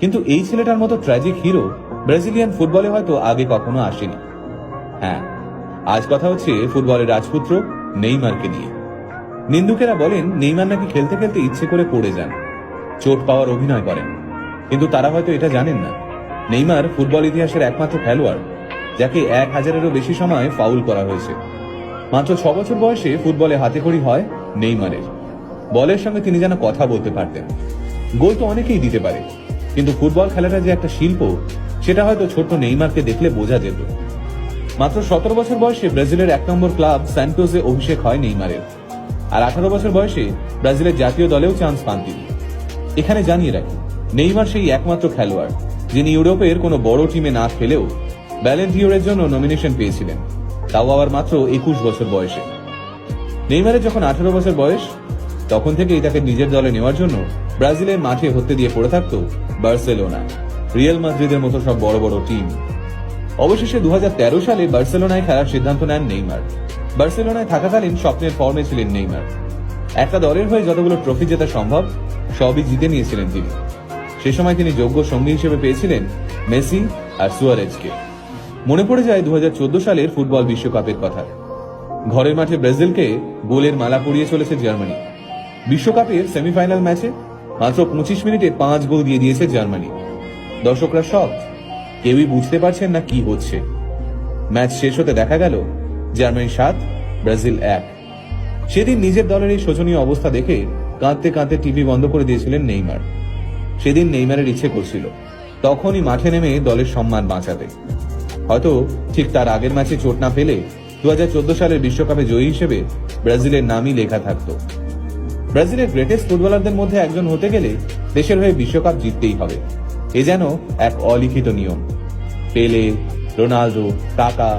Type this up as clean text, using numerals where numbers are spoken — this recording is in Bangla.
কিন্তু এই ছেলেটার মতো ট্র্যাজিক হিরো ব্রাজিলিয়ান ফুটবলে হয়তো আগে কখনো আসেনি। হ্যাঁ, আজ কথা হচ্ছে ফুটবলের রাজপুত্র নেইমারকে নিয়ে। নিন্দুকেরা বলেন নেইমার নাকি খেলতে খেলতে ইচ্ছে করে পড়ে যান, চোট পাওয়ার অভিনয় করেন। কিন্তু তারা হয়তো এটা জানেন না, নেইমার ফুটবল ইতিহাসের একমাত্র খেলোয়াড় যাকে 1000-এরও বেশি সময় ফাউল করা হয়েছে। মাত্র 6 বছর বয়সে ফুটবলে হাতেখড়ি হয় নেইমারের। বলের সঙ্গে তিনি যেন কথা বলতে পারতেন। গোল তো অনেকেই দিতে পারে, কিন্তু ফুটবল খেলাটা যে একটা শিল্প, সেটা হয়তো ছোট্ট নেইমারকে দেখলে বোঝা যেত। মাত্র 17 বছর বয়সে ব্রাজিলের 1 নম্বর ক্লাব স্যান্টোসে অভিষেক হয় নেইমারের। আর 18 বছর বয়সে ব্রাজিলের জাতীয় দলেও চান্স পান তিনি। এখানে জানিয়ে রাখি, নেইমার সেই একমাত্র খেলোয়াড় যিনি ইউরোপের কোনো বড় টিমে না খেলেও ব্যালেন ডিওরের জন্য নমিনেশন পেয়েছিলেন, তাও আবার মাত্র 21 বছর বয়সে। নেইমারের যখন 18 বছর বয়স, তখন থেকেই তাকে নিজের দলে নেওয়ার জন্য ব্রাজিলের মাঠে হতে দিয়ে পড়ে থাকত বার্সেলোনা, রিয়াল মাদ্রিদের মতো সব বড় বড় টিম। অবশেষে 2013 সালে বার্সেলোনায় খেলার সিদ্ধান্ত নেন নেইমার। বার্সেলোনায় থাকাকালীন স্বপ্নের ফর্মে ছিলেন নেইমার। একটা দলের হয়ে যতগুলো ট্রফি জেতা সম্ভব সবই জিতে নিয়েছিলেন তিনি। সে সময় তিনি যোগ্য সঙ্গী হিসেবে পেয়েছিলেন মেসি আর সুয়ারেজকে। মনে পড়ে যায় 2014 সালের ফুটবল বিশ্বকাপের কথা। ঘরের মাঠে ব্রাজিলকে গোলের মালা পরিয়ে চলেছে জার্মানি। বিশ্বকাপের সেমিফাইনাল ম্যাচে মাত্র 25 মিনিটে 5 গোল দিয়ে দিয়েছে জার্মানি। দর্শকরা শক, কেউই বুঝতে পারছেন না কি হচ্ছে। ম্যাচ শেষ হতে দেখা গেল জার্মানি 7, ব্রাজিল 1। সেদিন নিজের দলের এই শোচনীয় অবস্থা দেখে কাঁদতে কাঁদতে টিভি বন্ধ করে দিয়েছিলেন নেইমার। সেদিন নেইমারের ইচ্ছে করছিল তখনই মাঠে নেমে দলের সম্মান বাঁচাতে। হয়তো ঠিক তার আগের ম্যাচে চোট না পেলে 2014 সালের বিশ্বকাপে জয়ী হিসেবে ব্রাজিলের নামই লেখা থাকতো। ব্রাজিলের গ্রেটেস্ট ফুটবলারদের মধ্যে একজন হতে গেলে দেশের হয়ে বিশ্বকাপ জিততেই হবে, এ যেন এক অলিখিত নিয়ম। পেলে, রোনাল্ডো, কাকা